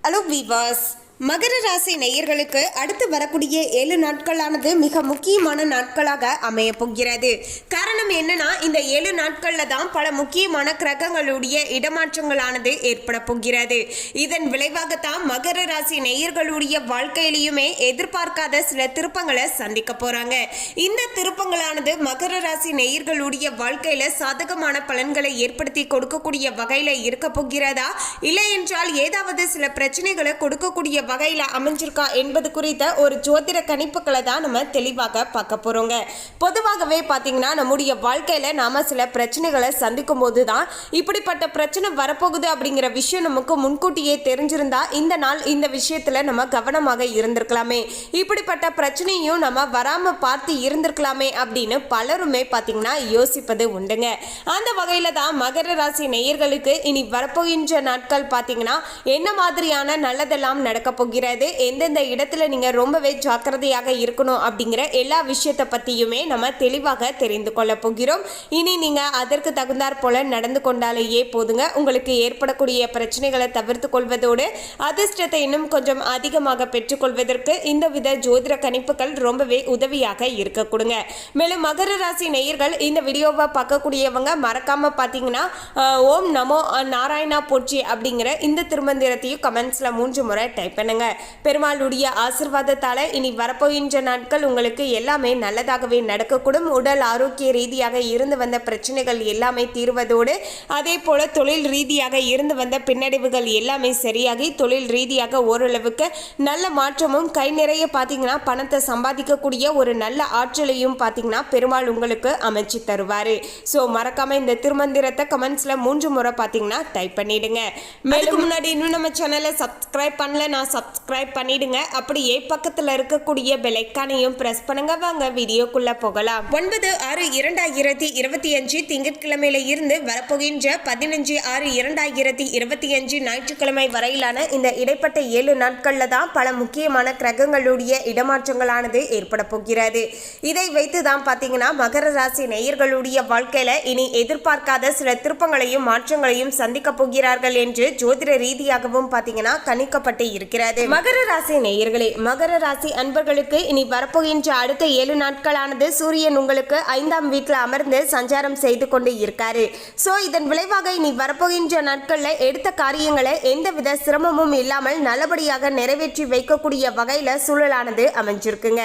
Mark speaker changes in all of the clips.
Speaker 1: Hello viewers, மகர ராசி நேயர்களுக்கு அடுத்து வரக்கூடிய 7 நாட்களானது மிக முக்கியமான நாட்களாக அமைய போகிறது. காரணம் என்னன்னா, இந்த 7 நாட்களில் தான் பல முக்கியமான கிரகங்களுடைய இடமாற்றங்களானது ஏற்பட போகிறது. இதன் விளைவாகத்தான் மகர ராசி நேயர்களுடைய வாழ்க்கையிலையுமே எதிர்பார்க்காத சில திருப்பங்களை சந்திக்க போறாங்க. இந்த திருப்பங்களானது மகர ராசி நேயர்களுடைய வாழ்க்கையில சாதகமான பலன்களை ஏற்படுத்தி கொடுக்கக்கூடிய வகையில இருக்க போகிறதா, இல்லை என்றால் ஏதாவது சில பிரச்சனைகளை கொடுக்கக்கூடிய வகையில் அமைஞ்சிருக்கா என்பது குறித்த ஒரு ஜோதிட கணிப்புகளை தான் நம்ம தெளிவாக பார்க்க போகிறோங்க. பொதுவாகவே பார்த்தீங்கன்னா, நம்முடைய வாழ்க்கையில் நாம் சில பிரச்சனைகளை சந்திக்கும் போது தான் இப்படிப்பட்ட பிரச்சனை வரப்போகுது அப்படிங்கிற விஷயம் நமக்கு முன்கூட்டியே தெரிஞ்சிருந்தா இந்த நாள் இந்த விஷயத்தில் நம்ம கவனமாக இருந்திருக்கலாமே, இப்படிப்பட்ட பிரச்சனையும் நம்ம வராமல் பார்த்து இருந்திருக்கலாமே அப்படின்னு பலருமே பார்த்தீங்கன்னா யோசிப்பது உண்டுங்க. அந்த வகையில் தான் மகர ராசி நேயர்களுக்கு இனி வரப்போகின்ற நாட்கள் பார்த்தீங்கன்னா என்ன மாதிரியான நல்லதெல்லாம் நடக்க போகிறது, எந்தெந்த இடத்துல நீங்க ரொம்பவே ஜாக்கிரதையாக இருக்கணும் அப்படிங்கிற எல்லா விஷயத்தை பத்தியுமே நம்ம தெளிவாக தெரிந்து கொள்ள போகிறோம். இனி நீங்க அதற்கு தகுந்தாற் போல நடந்து கொண்டாலேயே போதுங்க. உங்களுக்கு ஏற்படக்கூடிய பிரச்சனைகளை தவிர்த்து கொள்வதோடு அதிர்ஷ்டத்தை இன்னும் கொஞ்சம் அதிகமாக பெற்றுக்கொள்வதற்கு இந்த வித ஜோதிட கணிப்புகள் ரொம்பவே உதவியாக இருக்க கொடுங்க. மேலும் மகர ராசி நேயர்கள் இந்த வீடியோவை பார்க்கக்கூடியவங்க மறக்காம பார்த்தீங்கன்னா ஓம் நமோ நாராயணா போற்றி அப்படிங்கிற இந்த திருமந்திரத்தையும் கமெண்ட்ஸ்ல 3 முறை டைப் பண்ணுங்க. பெருமாளுடைய ஆசீர்வாதத்தால இனி வரப்போகின்ற நாட்கள் உங்களுக்கு எல்லாமே நல்லதாகவே நடக்கக்கூடும். உடல் ஆரோக்கிய ரீதியாக இருந்து வந்த பிரச்சனைகள் எல்லாமே தீர்வதோடு அதே போல தொழில் ரீதியாக இருந்து வந்த பின்னடைவுகள் எல்லாமே சரியாகி தொழில் ரீதியாக ஓரளவுக்கு நல்ல மாற்றமும் கை நிறைய பார்த்தீங்கன்னா பணத்தை சம்பாதிக்கக்கூடிய ஒரு நல்ல ஆற்றலையும் பார்த்தீங்கன்னா பெருமாள் உங்களுக்கு அமைச்சு தருவாரு. ஸோ மறக்காம இந்த திருமந்திரத்தை கமெண்ட்ஸ்ல 3 முறை பார்த்தீங்கன்னா டைப் பண்ணிடுங்க. மேலும் முன்னாடி இன்னும் நம்ம சேனலை சப்ஸ்கிரைப் பண்ணல, நான் சப்ஸ்கிரைப் பண்ணிடுங்க. அப்படியே பக்கத்தில் இருக்கக்கூடிய பெல் ஐகானையும் பிரஸ் பண்ணுங்க. வாங்க வீடியோக்குள்ள போகலாம். 9/6/2025 திங்கட்கிழமையில இருந்து வரப்போகின்ற 15/6/2025 ஞாயிற்றுக்கிழமை வரையிலான இந்த இடைப்பட்ட 7 நாட்கள்ல தான் பல முக்கியமான கிரகங்களுடைய இடமாற்றங்களானது ஏற்பட போகிறது. இதை வைத்து தான் பார்த்தீங்கன்னா மகர ராசி நேயர்களுடைய வாழ்க்கையில இனி எதிர்பார்க்காத சில திருப்பங்களையும் மாற்றங்களையும் சந்திக்க போகிறார்கள் என்று ஜோதிட ரீதியாகவும் பார்த்தீங்கன்னா கணிக்கப்பட்டு இருக்கிறது. மகர ராசி நேயர்களே, மகர ராசி அன்பர்களுக்கு இனி வரப்போகின்ற அடுத்த 7 நாட்களானது சூரியன் உங்களுக்கு 5ஆம் வீட்டில் அமர்ந்து சஞ்சாரம் செய்து கொண்டு இருக்காரு. ஸோ இதன் விளைவாக இனி வரப்போகின்ற நாட்களில் எடுத்த காரியங்களை எந்தவித சிரமமும் இல்லாமல் நல்லபடியாக நிறைவேற்றி வைக்கக்கூடிய வகையில் சூழலானது அமைஞ்சிருக்குங்க.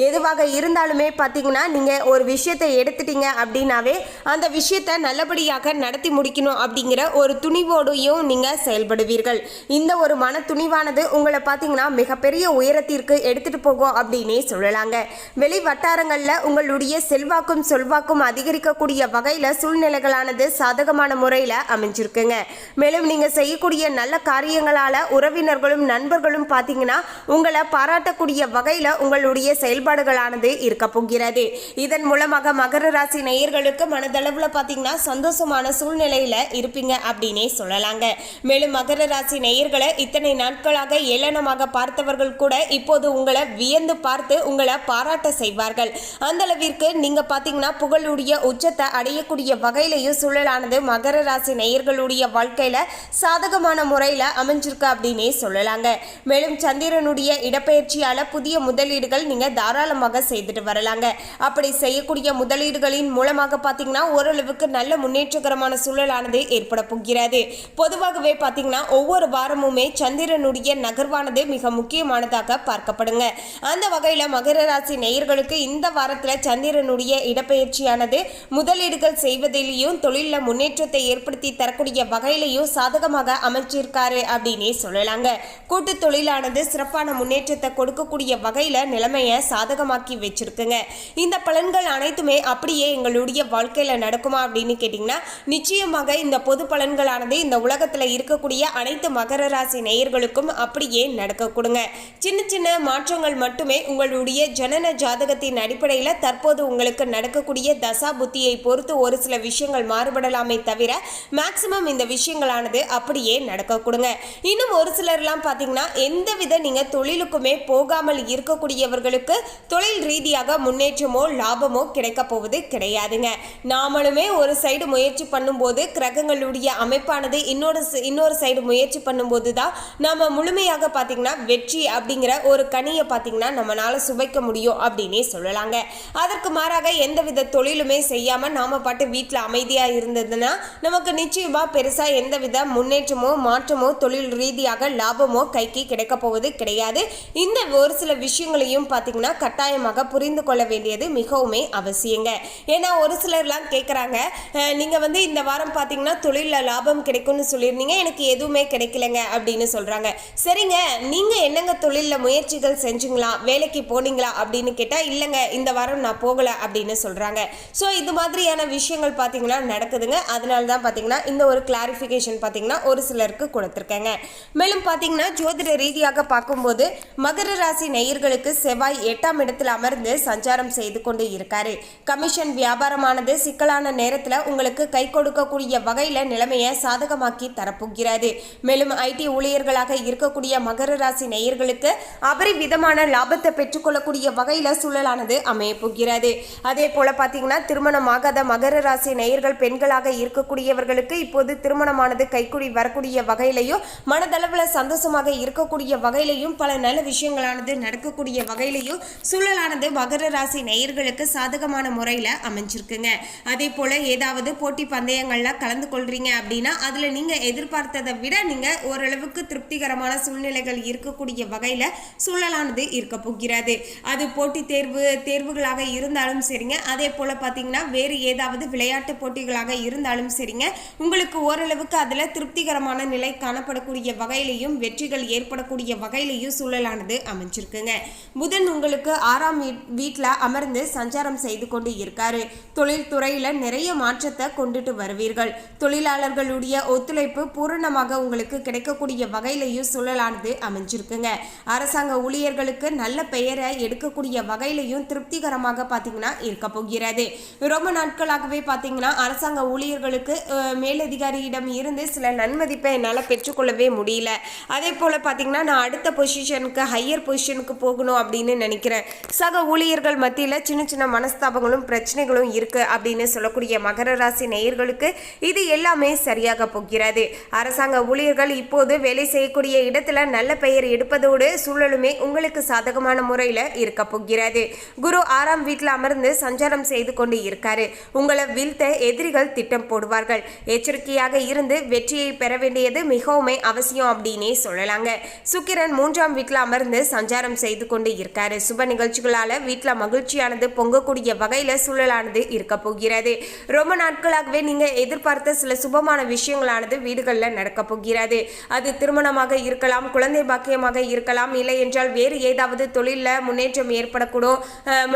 Speaker 1: எதுவாக இருந்தாலுமே பார்த்தீங்கன்னா நீங்கள் ஒரு விஷயத்தை எடுத்துட்டீங்க அப்படின்னாவே அந்த விஷயத்தை நல்லபடியாக நடத்தி முடிக்கணும் அப்படிங்கிற ஒரு துணிவோடையும் நீங்கள் செயல்படுவீர்கள். இந்த ஒரு மன துணிவானது உங்களை பார்த்தீங்கன்னா மிகப்பெரிய உயரத்திற்கு எடுத்துட்டு போகும் அப்படின்னே சொல்லலாங்க. வெளி வட்டாரங்களில் உங்களுடைய செல்வாக்கும் சொல்வாக்கும் அதிகரிக்கக்கூடிய வகையில் சூழ்நிலைகளானது சாதகமான முறையில் அமைஞ்சிருக்குங்க. மேலும் நீங்கள் செய்யக்கூடிய நல்ல காரியங்களால் உறவினர்களும் நண்பர்களும் பார்த்தீங்கன்னா உங்களை பாராட்டக்கூடிய வகையில் உங்களுடைய செயல்பாடுகளானது இருக்க போகிறது. இதன் மூலமாக மகர ராசி நேயர்களுக்கு மனதளவில் பார்த்தீங்கன்னா சந்தோஷமான சூழ்நிலையில் இருப்பீங்க அப்படின்னே சொல்லலாங்க. மேலும் மகர ராசி நேயர்களை இத்தனை நாட்களாக ஏளனமாக பார்த்தவர்கள் கூட இப்போது உங்களை வியந்து பார்த்து உங்களை பாராட்ட செய்வார்கள். அந்த அளவிற்கு நீங்க பாத்தீங்கன்னா புகழுடைய உச்சத்தை அடையக்கூடிய வகையிலையும் சூழலானது மகர ராசி நேயர்களுடைய வாழ்க்கையில சாதகமான முறையில அமைஞ்சிருக்கு அப்படின்னே சொல்லலாங்க. மேலும் சந்திரனுடைய இடப்பெயர்ச்சியால புதிய முதலீடுகள் நீங்க தாராளமாக செய்துட்டு வரலாங்க. அப்படி செய்யக்கூடிய முதலீடுகளின் மூலமாக பாத்தீங்கன்னா ஓரளவுக்கு நல்ல முன்னேற்றகரமான சூழலானது ஏற்பட போகிறது. பொதுவாகவே பாத்தீங்கன்னா ஒவ்வொரு வாரமுமே சந்திரனுடைய நகர்வானது மிக முக்கியமானதாக பார்க்கப்படுங்க. அந்த வகையில் மகர ராசி நேயர்களுக்கு இந்த வாரத்தில் சந்திரனுடைய இடப்பெயர்ச்சியானது முதலீடுகள் செய்வதிலேயும் தொழிலில் முன்னேற்றத்தை ஏற்படுத்தி தரக்கூடிய வகையிலையும் சாதகமாக அமைச்சிருக்காரு அப்படின்னே சொல்லலாங்க. கூட்டு தொழிலானது சிறப்பான முன்னேற்றத்தை கொடுக்கக்கூடிய வகையில் நிலைமையை சாதகமாக்கி வச்சிருக்குங்க. இந்த பலன்கள் அனைத்துமே அப்படியே எங்களுடைய வாழ்க்கையில் நடக்குமா அப்படின்னு கேட்டிங்கன்னா நிச்சயமாக இந்த பொது பலன்களானது இந்த உலகத்தில் இருக்கக்கூடிய அனைத்து மகர ராசி நேயர்களுக்கும் அப்படியே அப்படியே நடக்க கொடுங்க. சின்ன சின்ன மாற்றங்கள் மட்டுமே உங்களுடைய ஜனன ஜாதகத்தின் அடிப்படையில் தற்போது உங்களுக்கு நடக்கக்கூடிய தசா புத்தியை பொறுத்து ஒரு சில விஷயங்கள் மாறுபடலாமே தவிர மேக்சிமம் இந்த விஷயங்களானது அப்படியே நடக்க கொடுங்க. இன்னும் ஒரு சிலர்லாம் பார்த்தீங்கன்னா எந்தவித நீங்கள் தொழிலுக்குமே போகாமல் இருக்கக்கூடியவர்களுக்கு தொழில் ரீதியாக முன்னேற்றமோ லாபமோ கிடைக்க போவது கிடையாதுங்க. நாமளுமே ஒரு சைடு முயற்சி பண்ணும்போது கிரகங்களுடைய அமைப்பானது இன்னொரு சைடு முயற்சி பண்ணும்போது தான் நாம முழுமையாக பார்த்தீங்கன்னா வெற்றி அப்படிங்கிற ஒரு கனியை பார்த்தீங்கன்னா நம்மளால சுவைக்க முடியும் அப்படின்னே சொல்லலாங்க. அதற்கு மாறாக எந்தவித தொழிலுமே செய்யாம நாம பாட்டு வீட்டில் அமைதியா இருந்ததுன்னா நமக்கு நிச்சயமா பெருசா எந்தவித முன்னேற்றமோ மாற்றமோ தொழில் ரீதியாக லாபமோ கைக்கு கிடைக்க போவது கிடையாது. இந்த ஒரு சில விஷயங்களையும் பார்த்தீங்கன்னா கட்டாயமாக புரிந்து கொள்ள வேண்டியது மிகவுமே அவசியங்க. ஏன்னா ஒரு சிலர்லாம் கேட்குறாங்க, நீங்க இந்த வாரம் பார்த்தீங்கன்னா தொழிலில் லாபம் கிடைக்கும்னு சொல்லியிருந்தீங்க, எனக்கு எதுவுமே கிடைக்கலங்க அப்படின்னு சொல்றாங்க. சரிங்க, நீங்க என்னங்க தொழிலில் முயற்சிகள் செஞ்சுங்களா, வேலைக்கு போனீங்களா அப்படின்னு கேட்டால் இல்லைங்க இந்த வாரம் நான் போகல அப்படின்னு சொல்றாங்க. ஸோ இது மாதிரியான விஷயங்கள் பார்த்தீங்கன்னா நடக்குதுங்க. அதனால தான் பார்த்தீங்கன்னா இந்த ஒரு கிளாரிஃபிகேஷன் பார்த்தீங்கன்னா ஒரு சிலருக்கு கொடுத்துருக்கேங்க. மேலும் பார்த்தீங்கன்னா ஜோதிட ரீதியாக பார்க்கும்போது மகர ராசி நேயர்களுக்கு செவ்வாய் 8ஆம் இடத்தில் அமர்ந்து சஞ்சாரம் செய்து கொண்டு இருக்காரு. கமிஷன் வியாபாரமானது சிக்கலான நேரத்தில் உங்களுக்கு கை கொடுக்கக்கூடிய வகையில் நிலைமையை சாதகமாக்கி தரப்போகிறது. மேலும் ஐடி ஊழியர்களாக இருக்கக்கூடிய மகர ராசி நேயர்களுக்கு அபரிவிதமான லாபத்தை பெற்றுக்கொள்ளக்கூடிய வகையில் சூழலானது அமைய போகிறது. அதே போல பார்த்தீங்கன்னா திருமணமாகாத மகர ராசி நேயர்கள் பெண்களாக இருக்கக்கூடியவர்களுக்கு இப்போது திருமணமானது கைக்கூடி வரக்கூடிய வகையிலையும் மனதளவில் சந்தோஷமாக இருக்கக்கூடிய வகையிலையும் பல நல்ல விஷயங்களானது நடக்கக்கூடிய வகையிலையும் சூழலானது மகர ராசி நேயர்களுக்கு சாதகமான முறையில் அமைஞ்சிருக்குங்க. அதே போல ஏதாவது போட்டி பந்தயங்கள்ல கலந்து கொள்றீங்க அப்படின்னா அதுல நீங்க எதிர்பார்த்ததை விட நீங்க ஓரளவுக்கு திருப்திகரமான சூழ்நிலைகள் இருக்கக்கூடிய வகையில சூழலானது இருக்க போகிறது. அது போட்டி தேர்வுகளாக இருந்தாலும் சரிங்க, அதே போல பாத்தீங்கன்னா வேறு ஏதாவது விளையாட்டு போட்டிகளாக இருந்தாலும் சரிங்க, உங்களுக்கு ஓரளவுக்கு அதுல திருப்திகரமான நிலை காணப்படக்கூடிய வகையிலையும் வெற்றிகள் ஏற்படக்கூடிய வகையிலையும் சூழலானது அமைஞ்சிருக்குங்க. புதன் உங்களுக்கு 6ஆம் வீட்டில் அமர்ந்து சஞ்சாரம் செய்து கொண்டு இருக்காரு. தொழில் துறையில நிறைய மாற்றத்தை கொண்டுட்டு வருவீர்கள். தொழிலாளர்களுடைய ஒத்துழைப்பு பூரணமாக உங்களுக்கு கிடைக்கக்கூடிய வகையிலையும் சூழலானது அமைஞ்சிருக்குங்க. அரசாங்க ஊழியர்களுக்கு நல்ல பெயரை எடுக்கக்கூடிய வகையிலையும் திருப்திகரமாக பார்த்தீங்கன்னா இருக்க போகிறது. ரொம்ப நாட்களாகவே பார்த்தீங்கன்னா அரசாங்க ஊழியர்களுக்கு மேலதிகாரியிடம் இருந்து சில நன்மதிப்பை என்னால் பெற்றுக்கொள்ளவே முடியல. அதே போல் பார்த்தீங்கன்னா நான் அடுத்த பொசிஷனுக்கு ஹையர் பொசிஷனுக்கு போகணும் அப்படின்னு நினைக்கிறேன். சக ஊழியர்கள் மத்தியில் சின்ன சின்ன மனஸ்தாபங்களும் பிரச்சனைகளும் இருக்கு அப்படின்னு சொல்லக்கூடிய மகர ராசி நேயர்களுக்கு இது எல்லாமே சரியாக போகிறது. அரசாங்க ஊழியர்கள் இப்போது வேலை செய்யக்கூடிய இடத்துல நல்ல பெயர் எடுப்பதோடு சூழலுமே உங்களுக்கு சாதகமான முறையில் இருக்க போகிறது. குரு 6ஆம் வீட்டில் அமர்ந்து சஞ்சாரம் செய்து கொண்டு இருக்காரு. உங்களை வீழ்த்த எதிரிகள் திட்டம் போடுவார்கள். எச்சரிக்கையாக இருந்து வெற்றியை பெற வேண்டியது மிகவும் அவசியம் அப்படின்னே சொல்லலாங்க. சுக்கிரன் 3ஆம் வீட்டில் அமர்ந்து சஞ்சாரம் செய்து கொண்டு இருக்காரு. சுப நிகழ்ச்சிகளால வீட்டில் மகிழ்ச்சியானது பொங்கக்கூடிய வகையில் சூழலானது இருக்க போகிறது. ரொம்ப நாட்களாகவே நீங்க எதிர்பார்த்த சில சுபமான விஷயங்களானது வீடுகளில் நடக்க போகிறது. அது திருமணமாக இருக்கலாம், குழந்தை பாக்கியமாக இருக்கலாம், இல்லை என்றால் வேறு ஏதாவது தொழிலில் முன்னேற்றம் ஏற்படக்கூடும்,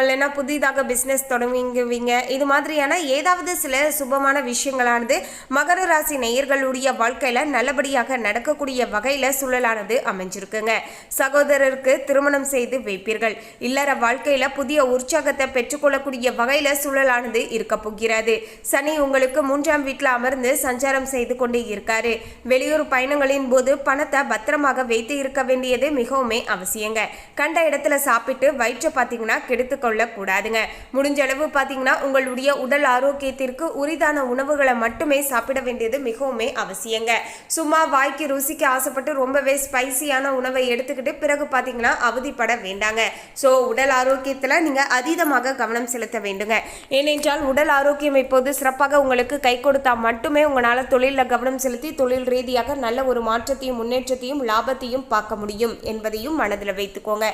Speaker 1: இல்லைன்னா புதிதாக பிஸ்னஸ் தொடங்குவீங்க. இது மாதிரியான ஏதாவது சில சுபமான விஷயங்களானது மகர ராசி நேயர்களுடைய வாழ்க்கையில நல்லபடியாக நடக்கக்கூடிய வகையில சூழலானது அமைஞ்சிருக்குங்க. சகோதரருக்கு திருமணம் செய்து வைப்பீர்கள். இல்லற வாழ்க்கையில புதிய உற்சாகத்தை பெற்றுக்கொள்ளக்கூடிய வகையில சூழலானது இருக்க போகிறது. சனி உங்களுக்கு 3ஆம் வீட்டில் அமர்ந்து சஞ்சாரம் செய்து கொண்டு இருக்காரு. வெளியூர் பயணங்களின் போது பணத்தை பத்திரமாக வைத்து இருக்க வேண்டியது மிகவும் அவசியங்க. கண்ட இடத்துல சாப்பிட்டு வயிற்றை பார்த்தீங்கன்னா கெடுத்து கொள்ள கூடாதுங்க. முடிஞ்ச அளவு பார்த்தீங்கன்னா உங்களுடைய உடல் ஆரோக்கியத்திற்கு உரிதான உணவுகளை மட்டுமே சாப்பிட வேண்டியது மிகவும் அவசியங்க. சும்மா வாய்க்கு ருசிக்கு ஆசைப்பட்டு ரொம்பவே ஸ்பைசியான உணவை எடுத்துக்கிட்டு பிறகு பார்த்தீங்கன்னா அவதிப்பட வேண்டாங்க. ஸோ உடல் ஆரோக்கியத்தில் நீங்கள் அதீதமாக கவனம் செலுத்த வேண்டுங்க. ஏனென்றால் உடல் ஆரோக்கியம் இப்போது சிறப்பாக உங்களுக்கு கை கொடுத்தா மட்டுமே உங்களால் தொழிலில் கவனம் செலுத்தி தொழில் ரீதியாக நல்ல ஒரு மாற்றத்தையும் முன்னேற்றத்தையும் லாபத்தையும் பார்க்க முடியும் என்பதையும் மனதில் வைத்துக்கோங்க.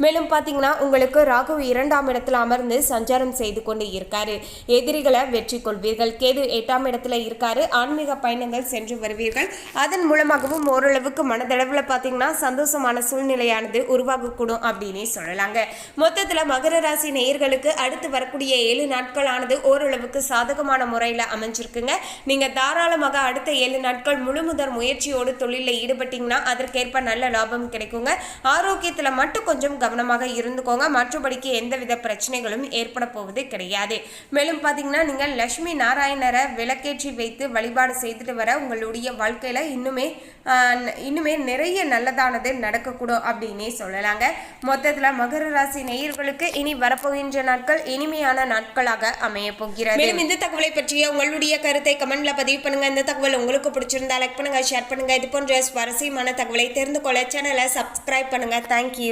Speaker 1: மேலும் பார்த்தீங்கன்னா உங்களுக்கு ராகு 2ஆம் இடத்துல அமர்ந்து சஞ்சாரம் செய்து கொண்டு இருக்காரு. எதிரிகளை வெற்றி கொள்வீர்கள். கேது 8ஆம் இடத்துல இருக்காரு. ஆன்மீக பயணங்கள் சென்று வருவீர்கள். அதன் மூலமாகவும் ஓரளவுக்கு மனதளவில் பார்த்தீங்கன்னா சந்தோஷமான சூழ்நிலையானது உருவாகக்கூடும் அப்படின்னு சொல்லலாங்க. மொத்தத்தில் மகர ராசி நேயர்களுக்கு அடுத்து வரக்கூடிய 7 நாட்களானது ஓரளவுக்கு சாதகமான முறையில் அமைஞ்சிருக்குங்க. நீங்க தாராளமாக அடுத்த 7 நாட்கள் முழுமுதற் முயற்சியோடு தொழிலில் ஈடுபட்டீங்கன்னா அதற்கேற்ப கண்டிப்பாக நல்ல லாபம் கிடைக்குங்க. ஆரோக்கியத்தில் மட்டும் கொஞ்சம் கவனமாக இருந்துக்கோங்க. மற்றபடிக்கு எந்தவித பிரச்சனைகளும் ஏற்பட போவது கிடையாது. மேலும் பார்த்தீங்கன்னா நீங்கள் லட்சுமி நாராயணரை விளக்கேற்றி வைத்து வழிபாடு செய்துட்டு வர உங்களுடைய வாழ்க்கையில் இன்னுமே நிறைய நல்லதானது நடக்கக்கூடும் அப்படின்னே சொல்லலாங்க. மொத்தத்தில் மகர ராசி நேயர்களுக்கு இனி வரப்போகின்ற நாட்கள் இனிமையான நாட்களாக அமைய போகிறது. மேலும் இந்த தகவலை பற்றிய உங்களுடைய கருத்தை கமெண்ட்ல பதிவு பண்ணுங்க. இந்த தகவல் உங்களுக்கு பிடிச்சிருந்தா லைக் பண்ணுங்க, ஷேர் பண்ணுங்க. இது போன்ற சுவாரஸ்யமான தகவலை தெரிந்து கொள்ள சேனலை சப்ஸ்கிரைப் பண்ணுங்க. தேங்க்யூ.